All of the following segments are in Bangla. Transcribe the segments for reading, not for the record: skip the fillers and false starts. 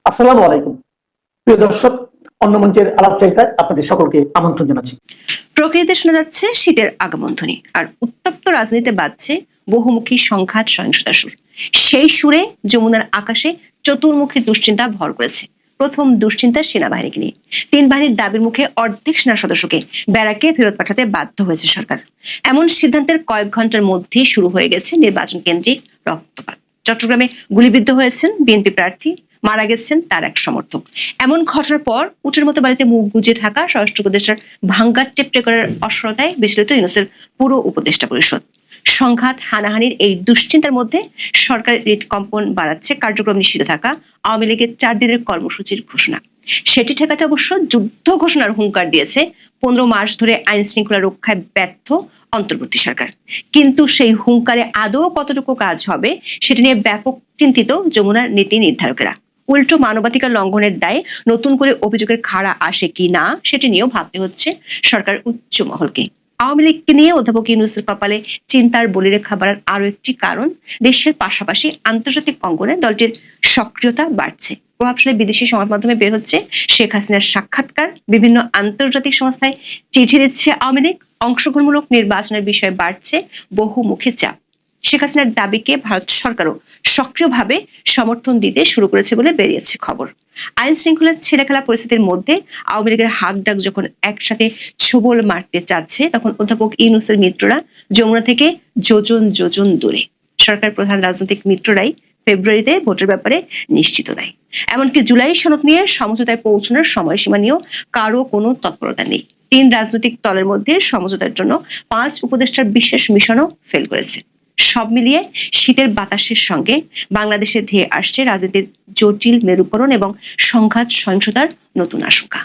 আসসালামু আলাইকুম প্রিয় দর্শক, অন্য মঞ্চের আলাপচারিতায় আপনাদের সকলকে আমন্ত্রণ জানাচ্ছি। প্রকৃতিতে শোনা যাচ্ছে শীতের আগমন ধ্বনি, আর উত্তপ্ত রাজনীতিতে বাজছে বহুমুখী সংঘাত সহিংসতার সুর। সেই সুরে যমুনার আকাশে চতুর্মুখী দুশ্চিন্তা ভর করেছে। প্রথম দুশ্চিন্তা সেনাবাহিনীকে নিয়ে। তিন বাহিনীর দাবির মুখে অর্ধেক সেনা সদস্যকে ব্যারাকে ফেরত পাঠাতে বাধ্য হয়েছে সরকার। এমন সিদ্ধান্তের কয়েক ঘন্টার মধ্যেই শুরু হয়ে গেছে নির্বাচন কেন্দ্রিক রক্তপাত। চট্টগ্রামে গুলিবিদ্ধ হয়েছেন বিএনপি প্রার্থী, মারা গেছেন তার এক সমর্থক। এমন ঘটনার পর উটের মতো বাড়িতে মুখ গুজে থাকা স্বরাষ্ট্র উপদেষ্টার ভাঙ্গা টেপটে করার অসরতায় বিচলিত ইউনূসের পুরো উপদেষ্টা পরিষদ। সংঘাত হানাহানির এই দুশ্চিন্তার মধ্যে সরকারের হৃদকম্পন বাড়াচ্ছে কার্যক্রম নিষিদ্ধ থাকা আওয়ামী লীগের 4 দিনের কর্মসূচির ঘোষণা। সেটি ঠেকাতে অবশ্য যুদ্ধ ঘোষণার হুঙ্কার দিয়েছে 15 মাস ধরে আইন শৃঙ্খলা রক্ষায় ব্যর্থ অন্তর্বর্তী সরকার। কিন্তু সেই হুঙ্কারে আদৌ কতটুকু কাজ হবে সেটি নিয়ে ব্যাপক চিন্তিত যমুনার নীতি নির্ধারকেরা। উল্টো মানবাধিকার লঙ্ঘনের দায়ে নতুন করে অভিযোগের খাড়া আসে কি না সেটি নিয়েও ভাবতে হচ্ছে সরকার উচ্চ মহলকে। আওয়ামী লীগকে নিয়ে অধ্যাপক ইউনূসের কপালে চিন্তার বলিরেখা বাড়ার আরো একটি কারণ, দেশের পাশাপাশি আন্তর্জাতিক অঙ্গনে দলটির সক্রিয়তা বাড়ছে। প্রভাবশালী বিদেশি সংবাদ মাধ্যমে বের হচ্ছে শেখ হাসিনার সাক্ষাৎকার, বিভিন্ন আন্তর্জাতিক সংস্থায় চিঠি দিচ্ছে আওয়ামী লীগ, অংশগ্রহণমূলক নির্বাচনের বিষয়ে বাড়ছে বহুমুখী চাপ। শেখ হাসিনার দাবিকে ভারত সরকারও সক্রিয়ভাবে সমর্থন দিতে শুরু করেছে বলে বেরিয়েছে খবর। আইন শৃঙ্খলার ছেলেখেলা পরিস্থিতির মধ্যে আওয়ামী লীগের হাক ডাক যখন একসাথে ছোবল মারতে চাচ্ছে, তখন অধ্যাপক ইউনূসের মিত্ররা যমুনা থেকে যোজন যোজন দূরে। সরকার প্রধান রাজনৈতিক মিত্ররাই ফেব্রুয়ারিতে ভোটের ব্যাপারে নিশ্চিত নাই। এমনকি জুলাই সনদ নিয়ে সমঝোতায় পৌঁছানোর সময়সীমা নিয়েও কারো কোনো তৎপরতা নেই। 3 রাজনৈতিক দলের মধ্যে সমঝোতার জন্য 5 উপদেষ্টার বিশেষ মিশনও ফেল করেছে। সব মিলিয়ে শীতের বাতাসের সঙ্গে বাংলাদেশে ধেয়ে আসছে রাজনীতির জটিল মেরুকরণ এবং সংঘাত সহিংসতার নতুন আশঙ্কা।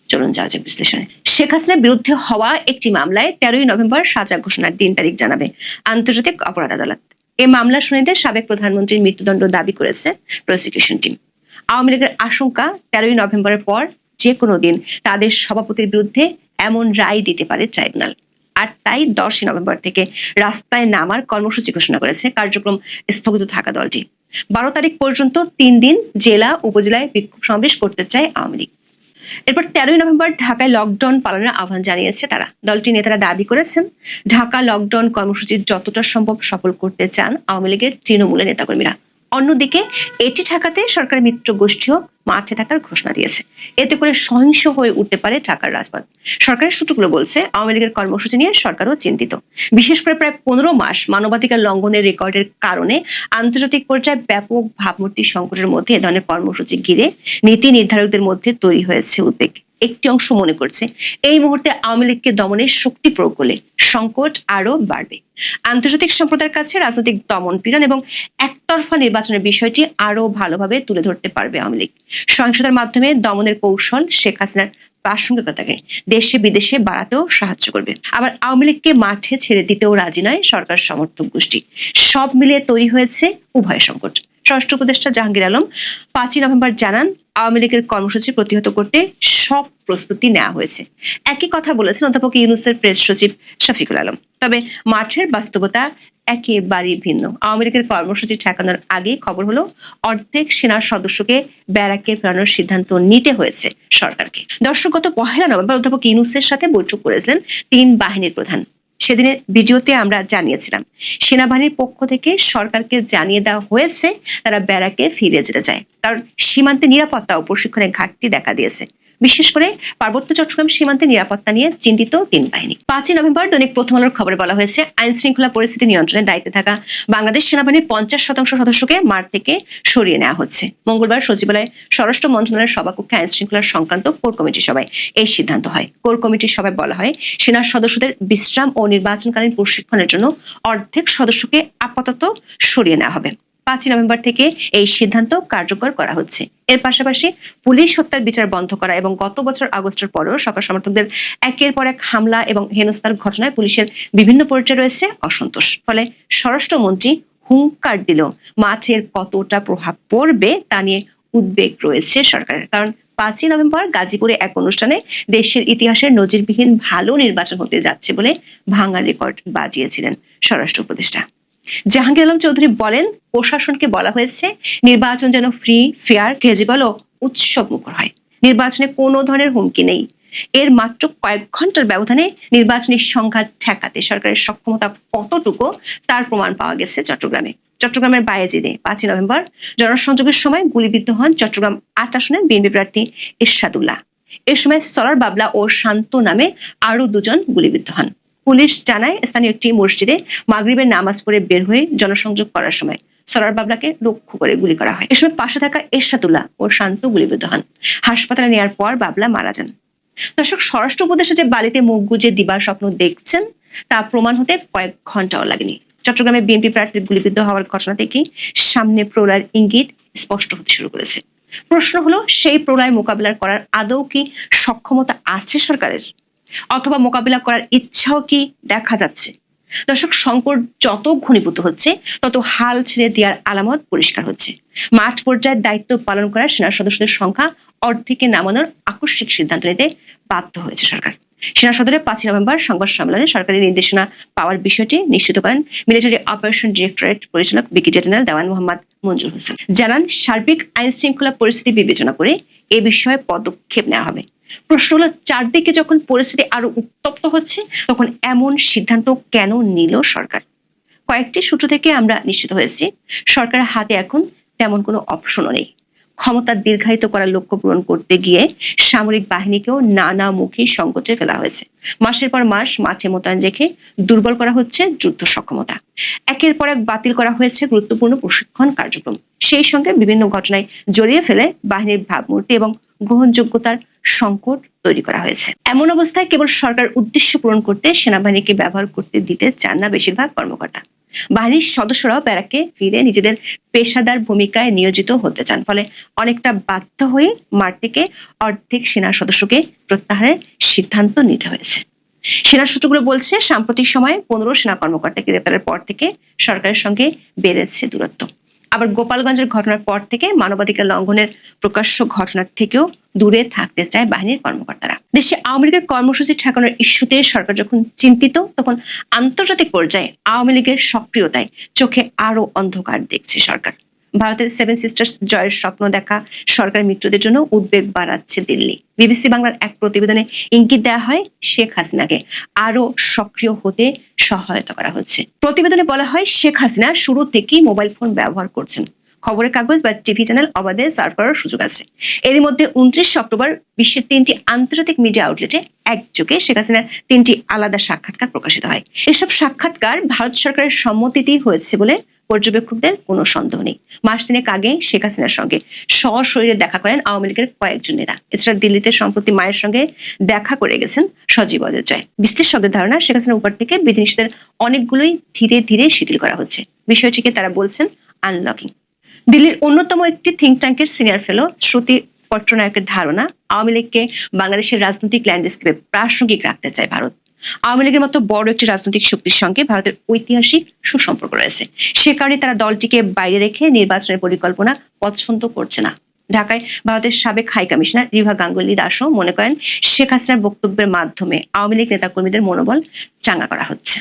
চলুন যাওয়া যাক বিশ্লেষণে। শেখ হাসিনার বিরুদ্ধে হওয়া একটি মামলায় 13 নভেম্বর সাজা ঘোষণার দিন তারিখ জানাবে আন্তর্জাতিক অপরাধ আদালত। এই মামলা শুনানিতে সাবেক প্রধানমন্ত্রীর মৃত্যুদণ্ড দাবি করেছে প্রসিকিউশন টিম। আওয়ামী লীগের আশঙ্কা 13 নভেম্বরের পর যে কোনো দিন তাদের সভাপতির বিরুদ্ধে এমন রায় দিতে পারে ট্রাইব্যুনাল। আর তাই 10 নভেম্বর থেকে রাস্তায় নামার কর্মসূচি ঘোষণা করেছে কার্যক্রম স্থগিত থাকা দলটি। 12 তারিখ পর্যন্ত 3 দিন জেলা উপজেলায় বিক্ষোভ সমাবেশ করতে চায় আওয়ামী লীগ। এরপর 13 নভেম্বর ঢাকায় লকডাউন পালনের আহ্বান জানিয়েছে তারা। দলটির নেতারা দাবি করেছেন ঢাকা লকডাউন কর্মসূচি যতটা সম্ভব সফল করতে চান আওয়ামী লীগের তৃণমূলের নেতাকর্মীরা। অন্যদিকে এটি ঠেকাতে সরকার মিত্র গোষ্ঠীও মাঠে থাকার ঘোষণা দিয়েছে। এতে করে সহিংস হয়ে উঠতে পারে ঢাকার রাজপথ। সরকারের সূত্রগুলো বলছে আওয়ামী লীগের কর্মসূচি নিয়ে সরকারও চিন্তিত। বিশেষ করে প্রায় 15 মাস মানবাধিকার লঙ্ঘনের রেকর্ডের কারণে আন্তর্জাতিক পর্যায়ে ব্যাপক ভাবমূর্তি সংকটের মধ্যে এ ধরনের কর্মসূচি ঘিরে নীতি নির্ধারকদের মধ্যে তৈরি হয়েছে উদ্বেগ। একটি অংশ মনে করছে এই মুহূর্তে আওয়ামী লীগকে দমনের শক্তি প্রয়োগ করলে সংকট আরো বাড়বে। আন্তর্জাতিক সম্প্রদায়ের কাছে রাজনৈতিক দমন পীড়ন এবং একতরফা নির্বাচনের বিষয়টি আরো ভালোভাবে তুলে ধরতে পারবে আওয়ামী লীগ। সহিংসতার মাধ্যমে দমনের কৌশল শেখ হাসিনার প্রাসঙ্গিকতাকে দেশে বিদেশে বাড়াতেও সাহায্য করবে। আবার আওয়ামী লীগকে মাঠে ছেড়ে দিতেও রাজি নয় সরকার সমর্থক গোষ্ঠী। সব মিলিয়ে তৈরি হয়েছে উভয় সংকট। স্বরাষ্ট্র উপদেষ্টা জাহাঙ্গীর আলম 5 নভেম্বর জানান আওয়ামী লীগের কর্মসূচি প্রতিহত করতে সব প্রস্তুতি নেওয়া হয়েছে। একই কথা বলেছেন অধ্যাপক ইউনূসের প্রেস সচিব শফিকুল আলম। তবে মাঠের বাস্তবতা একেবারেই ভিন্ন। আওয়ামী লীগের কর্মসূচি ঠেকানোর আগে খবর হলো অর্ধেক সেনার সদস্যকে ব্যারাকে ফেরানোর সিদ্ধান্ত নিতে হয়েছে সরকারকে। দর্শক, গত 1 নভেম্বর অধ্যাপক ইউনূসের সাথে বৈঠক করেছিলেন 3 বাহিনীর প্রধান। সেদিনের ভিডিওতে আমরা জানিয়েছিলাম সেনাবাহিনীর পক্ষ থেকে সরকারকে জানিয়ে দেওয়া হয়েছে তারা ব্যারাকে ফিরে যেতে চায়, কারণ সীমান্তে নিরাপত্তা ও প্রশিক্ষণের ঘাটতি দেখা দিয়েছে। বিশেষ করে পার্বত্য চট্টগ্রাম সীমান্তে নিরাপত্তা নিয়ে চিন্তিত 3 বাহিনী। 5 নভেম্বর দৈনিক প্রথম আলোর খবরে বলা হয়েছে আইন শৃঙ্খলা পরিস্থিতি নিয়ন্ত্রণের দায়িত্বে থাকা বাংলাদেশ সেনাবাহিনীর 50% সদস্যকে মাঠ থেকে সরিয়ে নেওয়া হচ্ছে। মঙ্গলবার সচিবালয়ে স্বরাষ্ট্র মন্ত্রণালয়ের সভাকক্ষে আইন শৃঙ্খলা সংক্রান্ত কোর কমিটির সভায় এই সিদ্ধান্ত হয়। কোর কমিটির সভায় বলা হয় সেনার সদস্যদের বিশ্রাম ও নির্বাচনকালীন প্রশিক্ষণের জন্য অর্ধেক সদস্যকে আপাতত সরিয়ে নেওয়া হবে। 5 নভেম্বর থেকে এই সিদ্ধান্ত কার্যকর করা হচ্ছে। এর পাশাপাশি পুলিশ হত্যার বিচার বন্ধ করা এবং গত বছর আগস্টের পরেও সরকার সমর্থকদের একের পর এক হামলা এবং হেনস্থার ঘটনায় পুলিশের বিভিন্ন পর্যায়ে রয়েছে অসন্তোষ। ফলে স্বরাষ্ট্রমন্ত্রী হুঙ্কার দিল মাঠের কতটা প্রভাব পড়বে তা নিয়ে উদ্বেগ রয়েছে সরকারের। কারণ 5 নভেম্বর গাজীপুরে এক অনুষ্ঠানে দেশের ইতিহাসের নজিরবিহীন ভালো নির্বাচন হতে যাচ্ছে বলে ভাঙা রেকর্ড বাজিয়েছিলেন স্বরাষ্ট্র উপদেষ্টা জাহাঙ্গীর আলম চৌধুরী বলেন প্রশাসনকে বলা হয়েছে নির্বাচন যেন ফ্রি, ফেয়ার, ক্রেডিবল ও উৎসব মুখর হয়। নির্বাচনে কোনো ধরনের হুমকি নেই। এর মাত্র কয়েক ঘন্টার ব্যবধানে নির্বাচনী সংঘাত ঠেকাতে সরকারের সক্ষমতা কতটুকু তার প্রমাণ পাওয়া গেছে চট্টগ্রামের বায়েজিদে 5 নভেম্বর জনসংযোগের সময় গুলিবিদ্ধ হন চট্টগ্রাম 8 আসনের বিএনপি প্রার্থী এরশাদুল্লাহ। এ সময় সরার বাবলা ও শান্ত নামে আরো 2 জন গুলিবিদ্ধ হন। পুলিশ জানায়, স্থানীয় একটি মসজিদে মাগরিবের নামাজ পড়ে বের হয়ে জনসংযোগ করার সময় সরার বাবলাকে লক্ষ্য করে গুলি করা হয়। এ সময় পাশে থাকা এরশাদুল্লাহ ও শান্ত গুলিবিদ্ধ হন। হাসপাতালে নেওয়ার পর বাবলা মারা যান। দর্শক, স্বরাষ্ট্র উপদেষ্টা যে বালিতে মুখ গুজে দিবার স্বপ্ন দেখছেন তা প্রমাণ হতে কয়েক ঘন্টাও লাগেনি। চট্টগ্রামে বিএনপি প্রার্থীর গুলিবিদ্ধ হওয়ার ঘটনা থেকে সামনে প্রলয়ের ইঙ্গিত স্পষ্ট হতে শুরু করেছে। প্রশ্ন হলো, সেই প্রলয় মোকাবিলা করার আদৌ কি সক্ষমতা আছে সরকারের, অথবা মোকাবিলা করার ইচ্ছাও কি দেখা যাচ্ছে? দর্শক, সংকট যত ঘনীভূত হচ্ছে তত হাল ছেড়ে দেওয়ার আলামত পরিষ্কার হচ্ছে। মাঠ পর্যায়ে দায়িত্ব পালন করা সেনা সদস্যদের সংখ্যা অর্ধেকে নামানোর আকস্মিক সিদ্ধান্ত নিতে বাধ্য হয়েছে সরকার। সেনা সদরে 5 নভেম্বর সংবাদ সম্মেলনে সরকারি নির্দেশনা পাওয়ার বিষয়টি নিশ্চিত করেন মিলিটারি অপারেশন ডিরেক্টরেট পরিচালক ব্রিগেডিয়ার জেনারেল দেওয়ান মোহাম্মদ মঞ্জুর হোসেন। জানান, সার্বিক আইন শৃঙ্খলা পরিস্থিতি বিবেচনা করে এ বিষয়ে পদক্ষেপ নেওয়া হবে। প্রশ্ন হলো, চারদিকে যখন পরিস্থিতি আরো উত্তপ্ত হচ্ছে তখন এমন সিদ্ধান্ত কেন নিল সরকার? কয়েকটি সূত্র থেকে আমরা নিশ্চিত হয়েছি সরকারের হাতে এখন তেমন কোনো অপশনও নেই। ক্ষমতা দীর্ঘায়িত করার লক্ষ্য পূরণ করতে গিয়ে সামরিক বাহিনীকেও নানামুখী সংকটে ফেলা হয়েছে। মাসের পর মাস মাঠে মোতায়েন রেখে দুর্বল করা হচ্ছে যুদ্ধ সক্ষমতা। একের পর এক বাতিল করা হয়েছে গুরুত্বপূর্ণ প্রশিক্ষণ কার্যক্রম। সেই সঙ্গে বিভিন্ন ঘটনায় জড়িয়ে ফেলে বাহিনীর ভাবমূর্তি এবং গ্রহণযোগ্যতার সংকট তৈরি করা হয়েছে। এমন অবস্থায় কেবল সরকার উদ্দেশ্য পূরণ করতে সেনাবাহিনীকে ব্যবহার করতে দিতে চান না বেশিরভাগ কর্মকর্তা। বাহিনীর সদস্যরাও ব্যারাকে ফিরে নিজেদের পেশাদার ভূমিকায় নিয়োজিত হতে চান। ফলে অনেকটা বাধ্য হয়ে মাঠ থেকে অর্ধেক সেনা সদস্যকে প্রত্যাহারের সিদ্ধান্ত নিতে হয়েছে। সেনা সূত্রগুলো বলছে, সাম্প্রতিক সময়ে 15 সেনা কর্মকর্তা গ্রেপ্তারের পর থেকে সরকারের সঙ্গে বেড়েছে দূরত্ব। আবার গোপালগঞ্জের ঘটনার পর থেকে মানবাধিকার লঙ্ঘনের প্রকাশ্য ঘটনার থেকেও দূরে থাকতে চায় বাহিনীর কর্মকর্তারা। দেশে আওয়ামী লীগের কর্মসূচি ঠেকানোর ইস্যুতে সরকার যখন চিন্তিত, তখন আন্তর্জাতিক পর্যায়ে আওয়ামী লীগের সক্রিয়তায় চোখে আরো অন্ধকার দেখছে সরকার। ভারতের 7 সিস্টার্স জয়ের স্বপ্ন দেখা সরকারের মিত্রদের জন্য উদ্বেগ বাড়াচ্ছে দিল্লি। বিবিসি বাংলার এক প্রতিবেদনে ইঙ্গিত দেওয়া হয়, শেখ হাসিনাকে আরো সক্রিয় হতে সহায়তা করা হচ্ছে। প্রতিবেদনে বলা হয়, শেখ হাসিনা শুরু থেকেই মোবাইল ফোন ব্যবহার করছেন। খবরের কাগজ বা টিভি চ্যানেল অবাধে সার্ভ করার সুযোগ আছে। এর মধ্যে 29 অক্টোবর বিশ্বের 3টি আন্তর্জাতিক মিডিয়া আউটলেটে একযোগে শেখ হাসিনার 3টি আলাদা সাক্ষাৎকার প্রকাশিত হয়। এসব সাক্ষাৎকার ভারত সরকারের সম্মতিতেই হয়েছে বলে পর্যবেক্ষকদের কোনো সন্দেহ নেই। মাস 3 আগে শেখ হাসিনার সঙ্গে সশরীরে দেখা করেন আওয়ামী লীগের কয়েকজন নেতা। এছাড়া দিল্লিতে সম্প্রতি মায়ের সঙ্গে দেখা করে গেছেন সজীব ওয়াজেদ জয়। বিশ্লেষকদের ধারণা, শেখ হাসিনার উপর থেকে বিধিনিষেধের অনেকগুলোই ধীরে ধীরে শিথিল করা হচ্ছে। বিষয়টিকে তারা বলছেন আনলকিং। দিল্লির অন্যতম একটি থিঙ্ক ট্যাঙ্কের সিনিয়র ফেলো শ্রুতি পট্টনায়কের ধারণা, আওয়ামী লীগকে বাংলাদেশের রাজনৈতিক ল্যান্ডস্কেপে প্রাসঙ্গিক রাখতে চায় ভারত। আওয়ামী লীগের মতো বড় একটি রাজনৈতিক শক্তির সঙ্গে ভারতের ঐতিহাসিক সুসম্পর্ক রয়েছে। সে কারণে তারা দলটিকে বাইরে রেখে নির্বাচনের পরিকল্পনা পছন্দ করছে না। ঢাকায় ভারতের সাবেক হাই কমিশনার রিভা গাঙ্গুলি দাসও মনে করেন, শেখ হাসিনার বক্তব্যের মাধ্যমে আওয়ামী লীগ নেতাকর্মীদের মনোবল চাঙ্গা করা হচ্ছে।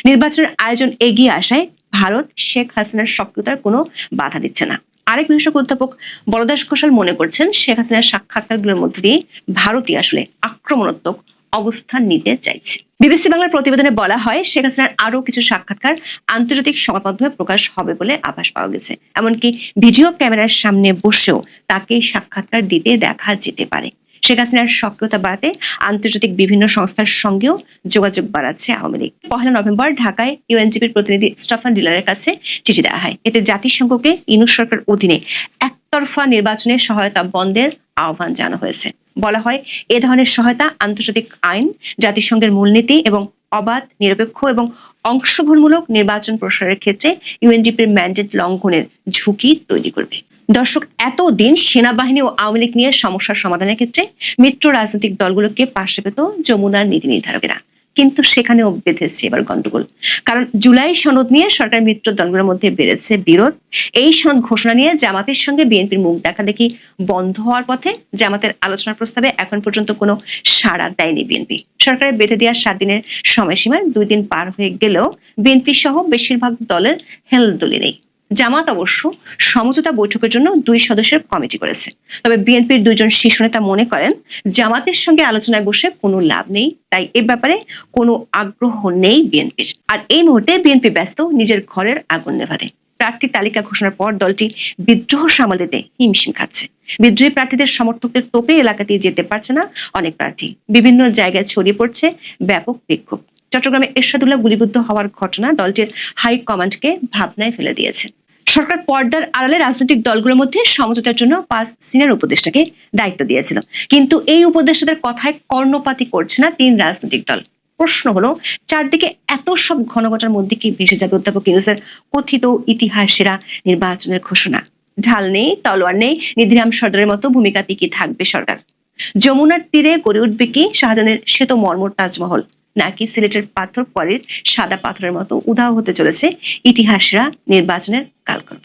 নির্বাচনের আয়োজন এগিয়ে আসায় ভারত শেখ হাসিনার সক্রিয়তার কোনো বাধা দিচ্ছে না। আরেক বিশেষজ্ঞ অধ্যাপক বলদাস ঘোষাল মনে করছেন, শেখ হাসিনার সাক্ষাৎকারগুলোর মধ্যে দিয়ে ভারতই আসলে আক্রমণাত্মক অবস্থান নিতে চাইছে। বিবিসি বাংলার প্রতিবেদনে বলা হয়, শেখ হাসিনার আরো কিছু সাক্ষাৎকার আন্তর্জাতিক সংবাদ মাধ্যমে প্রকাশ হবে বলে আভাস পাওয়া গেছে। এমনকি ভিডিও ক্যামেরার সামনে বসেও তাকে সাক্ষাৎকার দিতে দেখা যেতে পারে। শেখ হাসিনার সক্রিয়তা বাড়াতে আন্তর্জাতিক বিভিন্ন সংস্থার সঙ্গেও যোগাযোগ বাড়াচ্ছে আওয়ামী লীগ। 1 নভেম্বর ঢাকায় ইউএনজিপির প্রতিনিধি স্টাফান ডিলারের কাছে চিঠি দেওয়া হয়। এতে জাতিসংঘকে ইউনূস সরকার অধীনে একতরফা নির্বাচনের সহায়তা বন্ধের আহ্বান জানানো হয়েছে। বলা হয়, এ ধরনের সহায়তা আন্তর্জাতিক আইন, জাতিসংঘের মূলনীতি এবং অবাধ, নিরপেক্ষ এবং অংশগ্রহণমূলক নির্বাচন প্রসারের ক্ষেত্রে ইউএনডিপির ম্যান্ডেট লঙ্ঘনের ঝুঁকি তৈরি করবে। দর্শক, এতদিন সেনাবাহিনী ও আওয়ামী লীগ নিয়ে সমস্যার সমাধানের ক্ষেত্রে মিত্র রাজনৈতিক দলগুলোকে পাশে পেত যমুনার নীতি নির্ধারকেরা, কিন্তু সেখানেও বেঁধেছে এবার গন্ডগোল। কারণ জুলাই সনদ নিয়ে সরকার মিত্র দলগুলোর মধ্যে বেড়েছে বিরোধ। এই সনদ ঘোষণা নিয়ে জামাতের সঙ্গে বিএনপির মুখ দেখাদেখি বন্ধ হওয়ার পথে। জামাতের আলোচনার প্রস্তাবে এখন পর্যন্ত কোনো সাড়া দেয়নি বিএনপি। সরকারের বেঁধে দেওয়া 7 দিনের সময়সীমার 2 দিন পার হয়ে গেলেও বিএনপি সহ বেশিরভাগ দলের হেলদোলি নেই। জামাত অবশ্য সমঝোতা বৈঠকের জন্য 2 সদস্যের কমিটি করেছে। তবে বিএনপির 2 জন শীর্ষ নেতা মনে করেন জামাতের সঙ্গে আলোচনায় বসে কোনো লাভ নেই, তাই এ ব্যাপারে কোনো আগ্রহ নেই বিএনপির। আর এই মুহূর্তে বিএনপি ব্যস্ত নিজের ঘরের আগুন নেভাতে। প্রার্থী তালিকা ঘোষণার পর দলটি বিদ্রোহ সামাল দিতে হিমশিম খাচ্ছে। বিদ্রোহী প্রার্থীদের সমর্থকদের তোপে এলাকাতে যেতে পারছে না অনেক প্রার্থী। বিভিন্ন জায়গায় ছড়িয়ে পড়ছে ব্যাপক বিক্ষোভ। চট্টগ্রামে এরশাদুল্লাহ গুলিবিদ্ধ হওয়ার ঘটনা দলটির হাই কমান্ডকে ভাবনায় ফেলে দিয়েছে। সরকার পর্দার আড়ালে রাজনৈতিক দলগুলোর মধ্যে সমঝোতার জন্য 5 সিনিয়র উপদেষ্টাকে দায়িত্ব দিয়েছিল, কিন্তু এই উপদেষ্টাদের কথায় কর্ণপাতই করছে না 3 রাজনৈতিক দল। প্রশ্ন হলো, চারদিকে এত সব ঘনঘটার মধ্যে কি ভেসে যাবে অধ্যাপক ইউনূসের কথিত ইতিহাস সেরা নির্বাচনের ঘোষণা? ঢাল নেই, তলোয়ার নেই, নিধিরাম সর্দারের মতো ভূমিকাতে কি থাকবে সরকার? যমুনার তীরে গড়ে উঠবে কি শাহজাহানের শ্বেত মর্মর তাজমহল, নাকি সিলেটের পাথর পরের সাদা পাথরের মতো উধাও হতে চলেছে ইতিহাসরা নির্বাচনের কালকল্প?